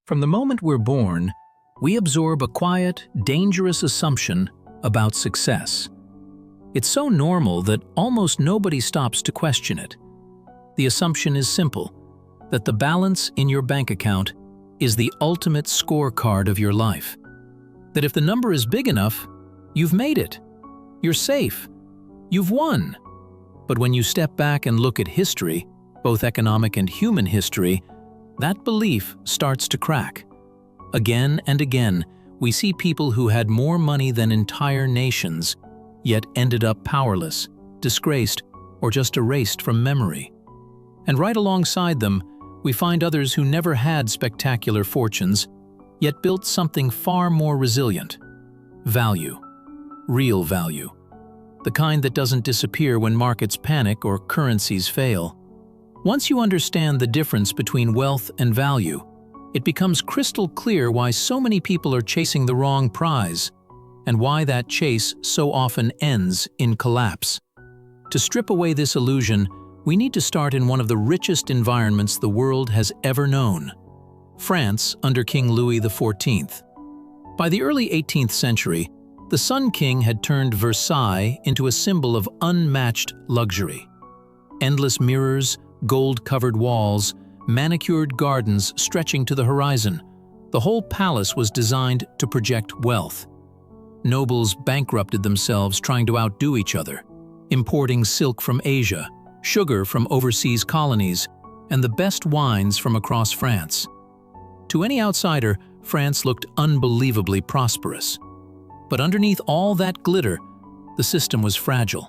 From the moment we're born, we absorb a quiet, dangerous assumption about success. It's so normal that almost nobody stops to question it. The assumption is simple, that the balance in your bank account is the ultimate scorecard of your life. That if the number is big enough, you've made it. You're safe. You've won. But when you step back and look at history, both economic and human history, that belief starts to crack. Again and again, we see people who had more money than entire nations, yet ended up powerless, disgraced, or just erased from memory. And right alongside them, we find others who never had spectacular fortunes, yet built something far more resilient. Value. Real value. The kind that doesn't disappear when markets panic or currencies fail. Once you understand the difference between wealth and value, it becomes crystal clear why so many people are chasing the wrong prize, and why that chase so often ends in collapse. To strip away this illusion, we need to start in one of the richest environments the world has ever known: France under King Louis XIV. By the early 18th century, the Sun King had turned Versailles into a symbol of unmatched luxury. Endless mirrors, gold-covered walls, manicured gardens stretching to the horizon. The whole palace was designed to project wealth. Nobles bankrupted themselves trying to outdo each other, importing silk from Asia, sugar from overseas colonies, and the best wines from across France. To any outsider, France looked unbelievably prosperous. But underneath all that glitter, the system was fragile.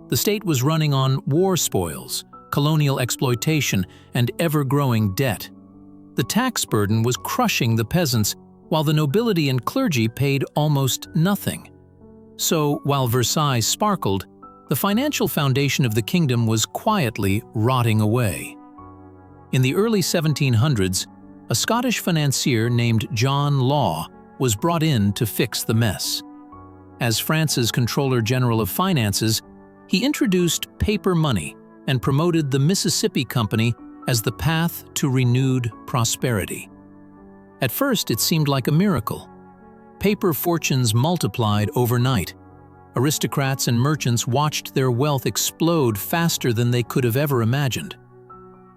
The state was running on war spoils, colonial exploitation, and ever-growing debt. The tax burden was crushing the peasants, while the nobility and clergy paid almost nothing. So, while Versailles sparkled, the financial foundation of the kingdom was quietly rotting away. In the early 1700s, a Scottish financier named John Law was brought in to fix the mess. As France's Comptroller General of Finances, he introduced paper money and promoted the Mississippi Company as the path to renewed prosperity. At first, it seemed like a miracle. Paper fortunes multiplied overnight. Aristocrats and merchants watched their wealth explode faster than they could have ever imagined.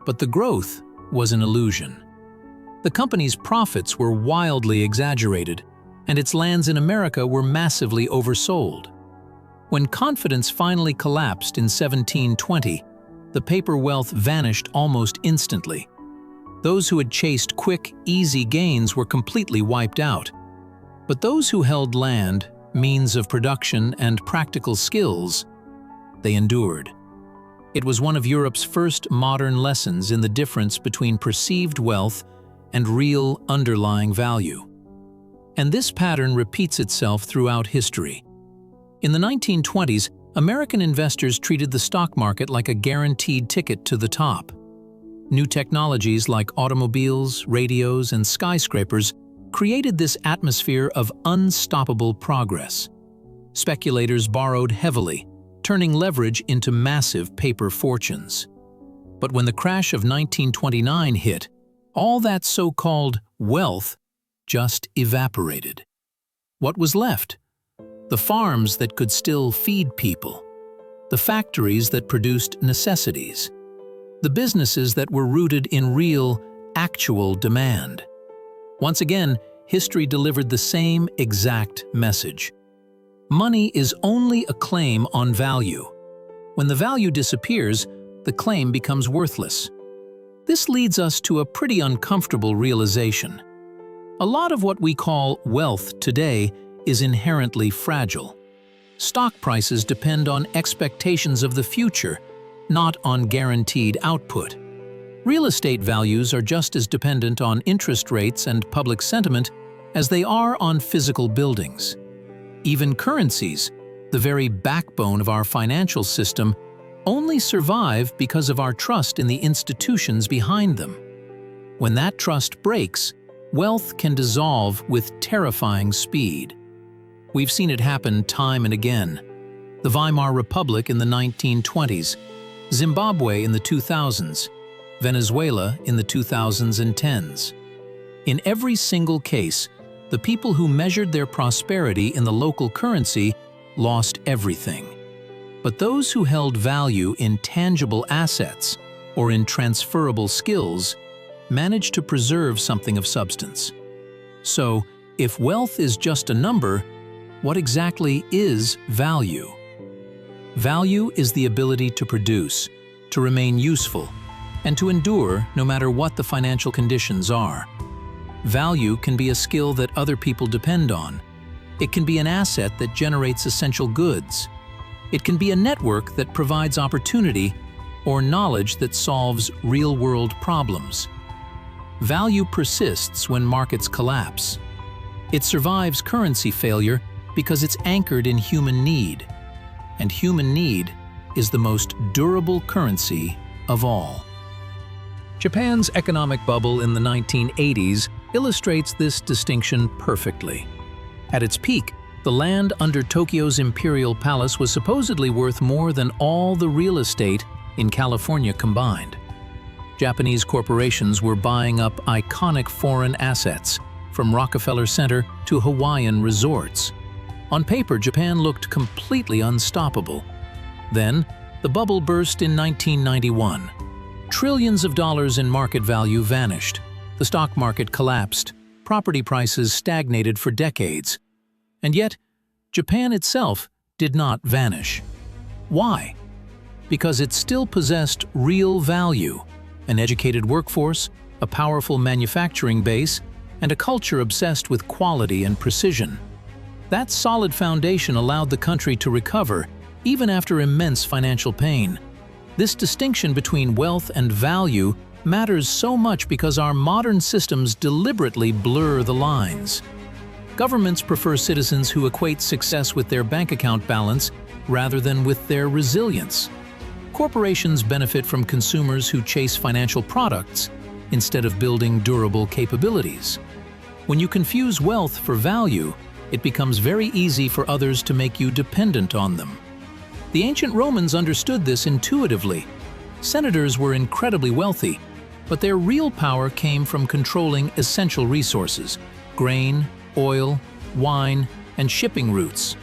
But the growth was an illusion. The company's profits were wildly exaggerated, and its lands in America were massively oversold. When confidence finally collapsed in 1720, the paper wealth vanished almost instantly. Those who had chased quick, easy gains were completely wiped out. But those who held land, means of production, and practical skills, they endured. It was one of Europe's first modern lessons in the difference between perceived wealth and real underlying value. And this pattern repeats itself throughout history. In the 1920s, American investors treated the stock market like a guaranteed ticket to the top. New technologies like automobiles, radios, and skyscrapers created this atmosphere of unstoppable progress. Speculators borrowed heavily, turning leverage into massive paper fortunes. But when the crash of 1929 hit, all that so-called wealth just evaporated. What was left? The farms that could still feed people, the factories that produced necessities, the businesses that were rooted in real, actual demand. Once again, history delivered the same exact message. Money is only a claim on value. When the value disappears, the claim becomes worthless. This leads us to a pretty uncomfortable realization. A lot of what we call wealth today is inherently fragile. Stock prices depend on expectations of the future, not on guaranteed output. Real estate values are just as dependent on interest rates and public sentiment as they are on physical buildings. Even currencies, the very backbone of our financial system, only survive because of our trust in the institutions behind them. When that trust breaks, wealth can dissolve with terrifying speed. We've seen it happen time and again. The Weimar Republic in the 1920s, Zimbabwe in the 2000s, Venezuela in the 2010s. In every single case, the people who measured their prosperity in the local currency lost everything. But those who held value in tangible assets or in transferable skills managed to preserve something of substance. So, if wealth is just a number, what exactly is value? Value is the ability to produce, to remain useful, and to endure no matter what the financial conditions are. Value can be a skill that other people depend on. It can be an asset that generates essential goods. It can be a network that provides opportunity or knowledge that solves real-world problems. Value persists when markets collapse. It survives currency failure because it's anchored in human need. And human need is the most durable currency of all. Japan's economic bubble in the 1980s illustrates this distinction perfectly. At its peak, the land under Tokyo's Imperial Palace was supposedly worth more than all the real estate in California combined. Japanese corporations were buying up iconic foreign assets, from Rockefeller Center to Hawaiian resorts. On paper, Japan looked completely unstoppable. Then, the bubble burst in 1991. Trillions of dollars in market value vanished. The stock market collapsed. Property prices stagnated for decades. And yet, Japan itself did not vanish. Why? Because it still possessed real value, an educated workforce, a powerful manufacturing base, and a culture obsessed with quality and precision. That solid foundation allowed the country to recover, even after immense financial pain. This distinction between wealth and value matters so much because our modern systems deliberately blur the lines. Governments prefer citizens who equate success with their bank account balance rather than with their resilience. Corporations benefit from consumers who chase financial products instead of building durable capabilities. When you confuse wealth for value, it becomes very easy for others to make you dependent on them. The ancient Romans understood this intuitively. Senators were incredibly wealthy, but their real power came from controlling essential resources: grain, oil, wine, and shipping routes.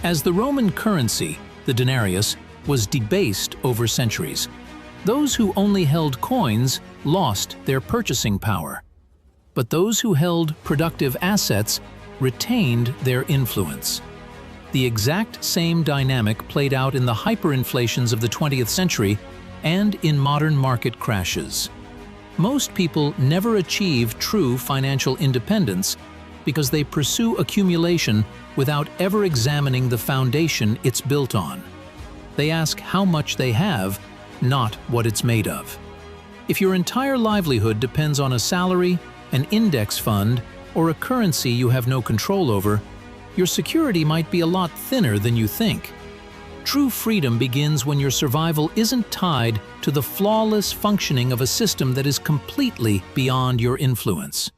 As the Roman currency, the denarius, was debased over centuries, those who only held coins lost their purchasing power. But those who held productive assets retained their influence. The exact same dynamic played out in the hyperinflations of the 20th century and in modern market crashes. Most people never achieve true financial independence because they pursue accumulation without ever examining the foundation it's built on. They ask how much they have, not what it's made of. If your entire livelihood depends on a salary, an index fund, or a currency you have no control over, your security might be a lot thinner than you think. True freedom begins when your survival isn't tied to the flawless functioning of a system that is completely beyond your influence.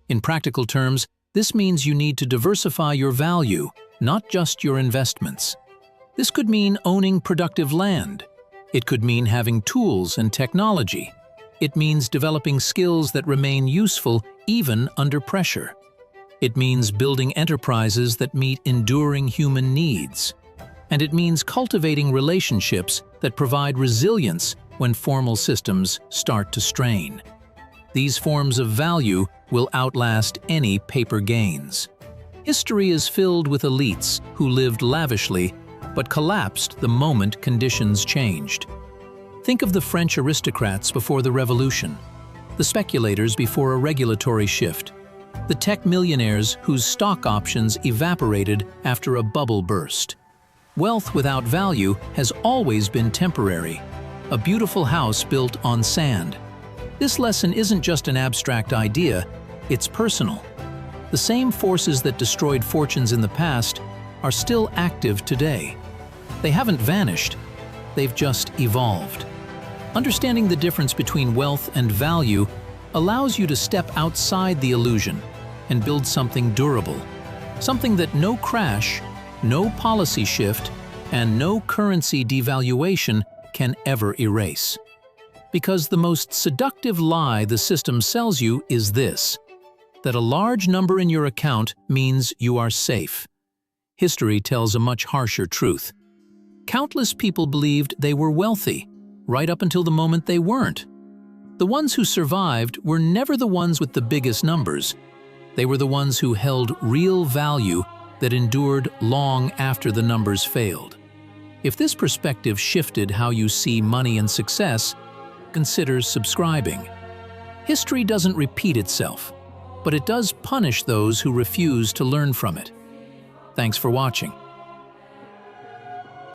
In practical terms, this means you need to diversify your value, not just your investments. This could mean owning productive land. It could mean having tools and technology. It means developing skills that remain useful even under pressure. It means building enterprises that meet enduring human needs. And it means cultivating relationships that provide resilience when formal systems start to strain. These forms of value will outlast any paper gains. History is filled with elites who lived lavishly but collapsed the moment conditions changed. Think of the French aristocrats before the Revolution, the speculators before a regulatory shift, the tech millionaires whose stock options evaporated after a bubble burst. Wealth without value has always been temporary, a beautiful house built on sand. This lesson isn't just an abstract idea, it's personal. The same forces that destroyed fortunes in the past are still active today. They haven't vanished, they've just evolved. Understanding the difference between wealth and value allows you to step outside the illusion and build something durable, something that no crash, no policy shift, and no currency devaluation can ever erase. Because the most seductive lie the system sells you is this: that a large number in your account means you are safe. History tells a much harsher truth. Countless people believed they were wealthy, right up until the moment they weren't. The ones who survived were never the ones with the biggest numbers. They were the ones who held real value that endured long after the numbers failed. If this perspective shifted how you see money and success, consider subscribing. History doesn't repeat itself, but it does punish those who refuse to learn from it. Thanks for watching.